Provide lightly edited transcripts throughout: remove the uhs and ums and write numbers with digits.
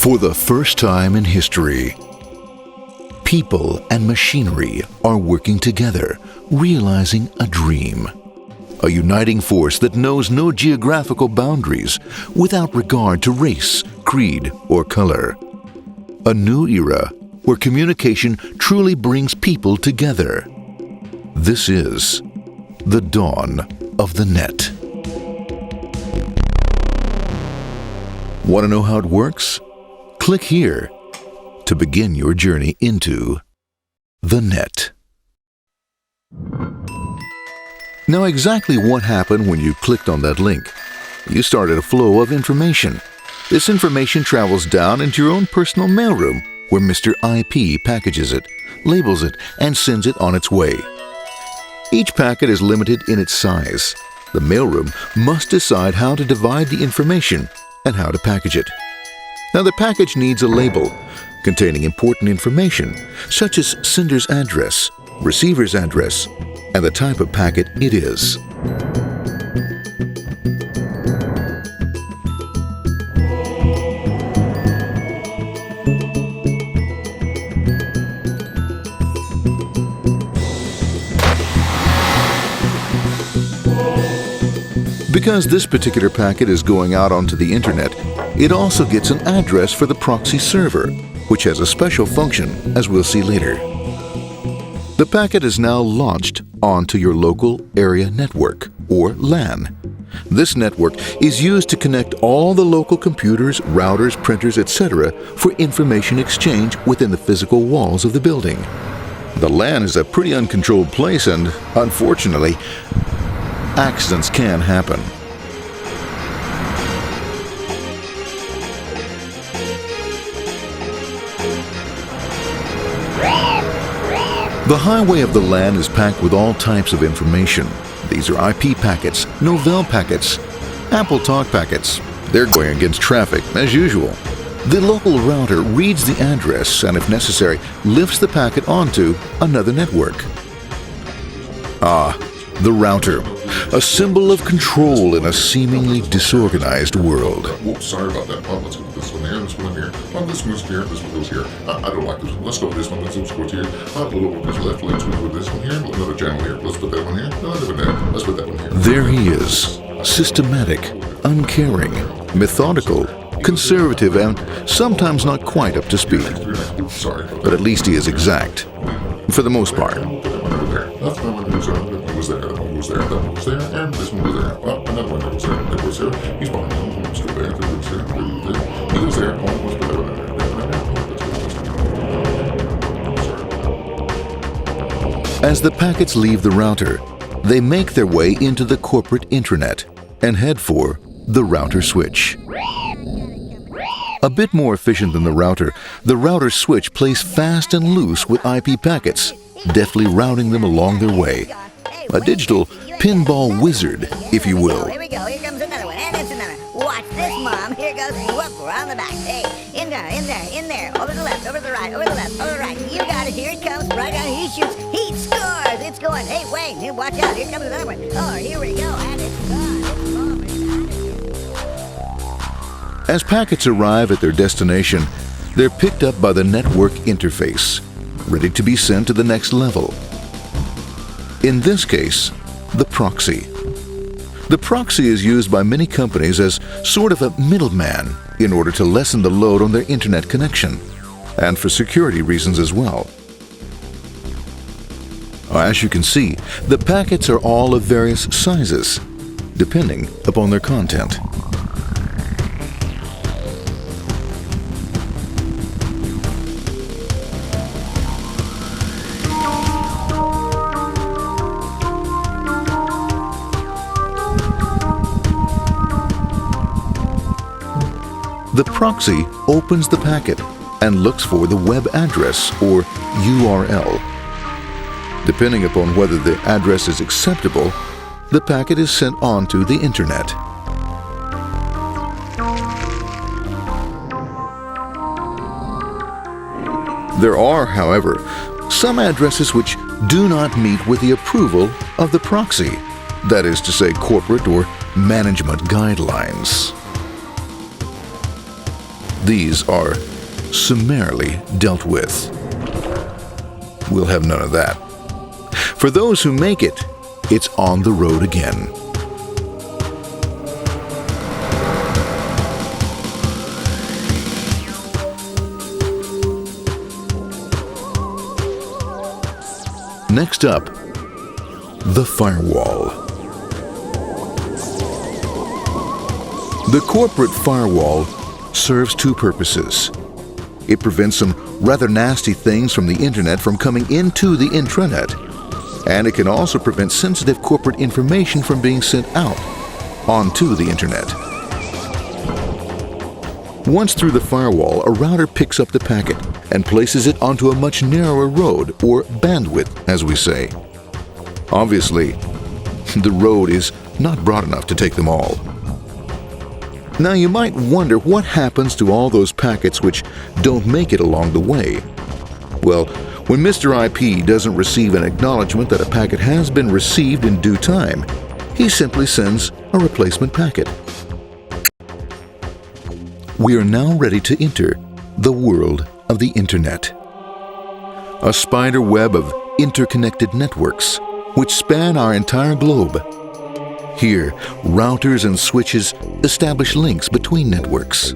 For the first time in history, people and machinery are working together, realizing a dream. A uniting force that knows no geographical boundaries without regard to race, creed, or color. A new era where communication truly brings people together. This is the dawn of the net. Want to know how it works? Click here to begin your journey into the net. Now, exactly what happened when you clicked on that link? You started a flow of information. This information travels down into your own personal mailroom, where Mr. IP packages it, labels it, and sends it on its way. Each packet is limited in its size. The mailroom must decide how to divide the information and how to package it. Now, the package needs a label containing important information, such as sender's address, receiver's address, and the type of packet it is. Because this particular packet is going out onto the internet, it also gets an address for the proxy server, which has a special function, as we'll see later. The packet is now launched onto your local area network, or LAN. This network is used to connect all the local computers, routers, printers, etc. for information exchange within the physical walls of the building. The LAN is a pretty uncontrolled place, and unfortunately, accidents can happen. The highway of the LAN is packed with all types of information. These are IP packets, Novell packets, Apple Talk packets. They're going against traffic, as usual. The local router reads the address and, if necessary, lifts the packet onto another network. The router, a symbol of control in a seemingly disorganized world. Whoops, sorry about that. Let's go with this one here, this one here. This one goes here, this one goes here. I don't like this one. Let's go with this one. Let's go here. A little bit this left. Let's go with this one here. Another channel here. Let's put that one here. Another one there. Let's put that one here. There he is, systematic, uncaring, methodical, conservative, and sometimes not quite up to speed. Sorry. But at least he is exact, for the most part. That's the one who's on. That one was there. That one was there. That one was there. And this one was there. Another one that was there. That was there. He's behind him. He was still there. That was there. He was there. Oh, was there. As the packets leave the router, they make their way into the corporate intranet and head for the router switch. A bit more efficient than the router switch plays fast and loose with IP packets, deftly routing them along their way. A digital pinball wizard, if you will. Here we go. Here comes another one. And it's another. Watch this, Mom. Here goes. Whoop, around the back. Hey, in there. Over the left, over the right, over the left, over the right. You got it. Here it comes. Right on. He shoots. He scores. It's going. Hey, wait. Here, watch out. Here comes another one. Oh, here we go. And it's gone. As packets arrive at their destination, they're picked up by the network interface, ready to be sent to the next level. In this case, the proxy. The proxy is used by many companies as sort of a middleman in order to lessen the load on their internet connection, and for security reasons as well. As you can see, the packets are all of various sizes, depending upon their content. The proxy opens the packet and looks for the web address, or URL. Depending upon whether the address is acceptable, the packet is sent onto the internet. There are, however, some addresses which do not meet with the approval of the proxy, that is to say, corporate or management guidelines. These are summarily dealt with. We'll have none of that. For those who make it, it's on the road again. Next up, the firewall. The corporate firewall serves two purposes. It prevents some rather nasty things from the internet from coming into the intranet, and it can also prevent sensitive corporate information from being sent out onto the internet. Once through the firewall, a router picks up the packet and places it onto a much narrower road, or bandwidth, as we say. Obviously, the road is not broad enough to take them all. Now you might wonder what happens to all those packets which don't make it along the way. Well, when Mr. IP doesn't receive an acknowledgement that a packet has been received in due time, he simply sends a replacement packet. We are now ready to enter the world of the Internet. A spider web of interconnected networks which span our entire globe. Here, routers and switches establish links between networks.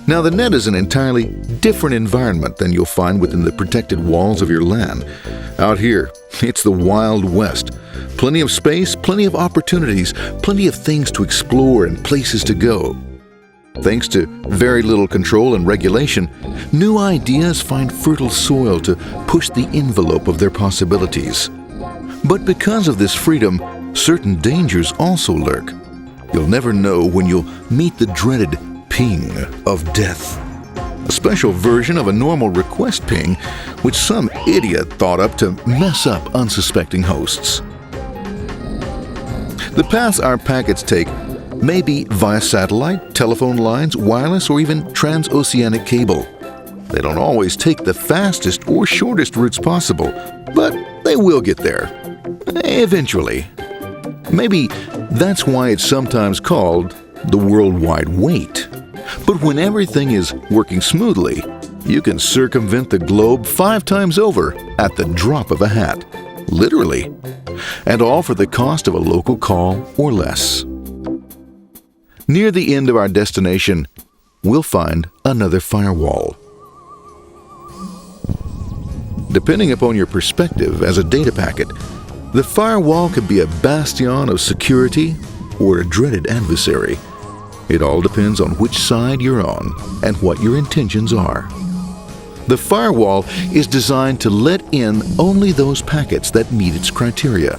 Now, the net is an entirely different environment than you'll find within the protected walls of your LAN. Out here, it's the Wild West. Plenty of space, plenty of opportunities, plenty of things to explore and places to go. Thanks to very little control and regulation, new ideas find fertile soil to push the envelope of their possibilities. But because of this freedom, certain dangers also lurk. You'll never know when you'll meet the dreaded ping of death. A special version of a normal request ping, which some idiot thought up to mess up unsuspecting hosts. The paths our packets take may be via satellite, telephone lines, wireless, or even transoceanic cable. They don't always take the fastest or shortest routes possible, but they will get there. Eventually. Maybe that's why it's sometimes called the worldwide wait. But when everything is working smoothly, you can circumvent the globe 5 times over at the drop of a hat. Literally. And all for the cost of a local call or less. Near the end of our destination, we'll find another firewall. Depending upon your perspective as a data packet, the firewall could be a bastion of security or a dreaded adversary. It all depends on which side you're on and what your intentions are. The firewall is designed to let in only those packets that meet its criteria.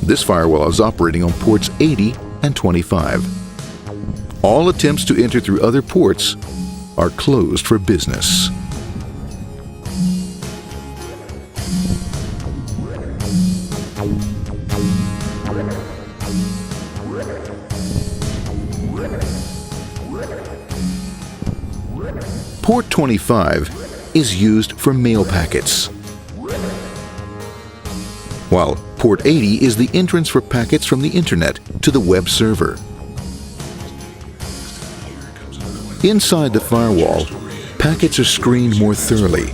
This firewall is operating on ports 80 and 25. All attempts to enter through other ports are closed for business. Port 25 is used for mail packets, while Port 80 is the entrance for packets from the Internet to the web server. Inside the firewall, packets are screened more thoroughly.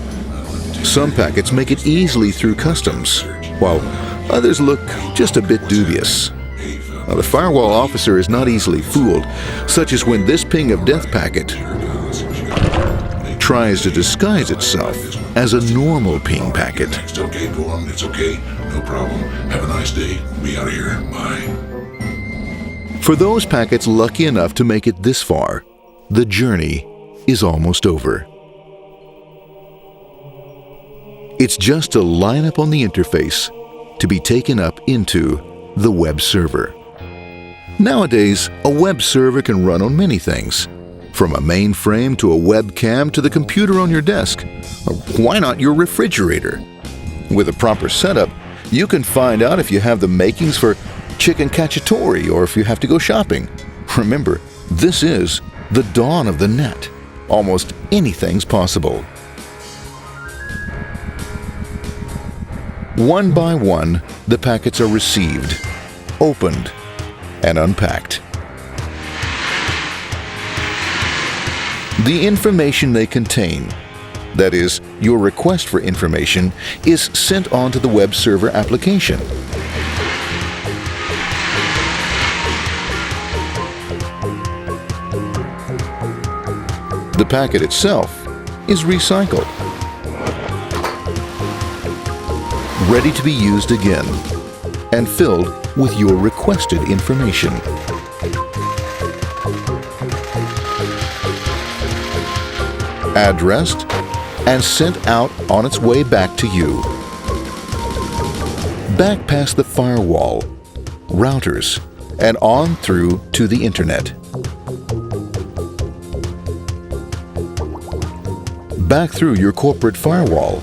Some packets make it easily through customs, while others look just a bit dubious. Now, the firewall officer is not easily fooled, such as when this ping of death packet tries to disguise itself as a normal ping packet. It's okay, go on, it's okay, no problem. Have a nice day, be out of here, bye. For those packets lucky enough to make it this far, the journey is almost over. It's just a line up on the interface to be taken up into the web server. Nowadays, a web server can run on many things, from a mainframe to a webcam to the computer on your desk, or why not your refrigerator? With a proper setup, you can find out if you have the makings for chicken cacciatore or if you have to go shopping. Remember, this is the dawn of the net. Almost anything's possible. One by one, the packets are received, opened, and unpacked. The information they contain, that is, your request for information, is sent on to the web server application. The packet itself is recycled, ready to be used again, and filled with your requested information. Addressed and sent out on its way back to you. Back past the firewall, routers, and on through to the internet. Back through your corporate firewall.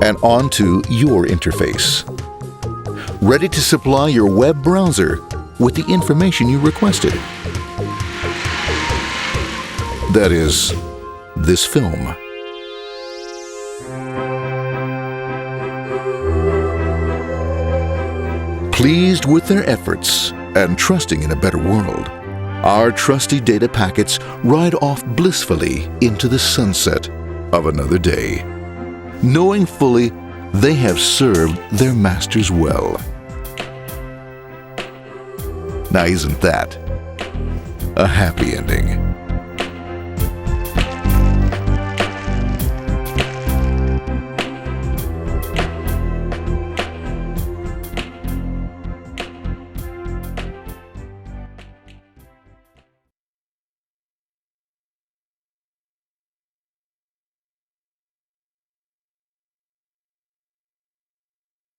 And onto your interface. Ready to supply your web browser with the information you requested. That is, this film. Pleased with their efforts and trusting in a better world, our trusty data packets ride off blissfully into the sunset of another day, knowing fully they have served their masters well. Now, isn't that a happy ending?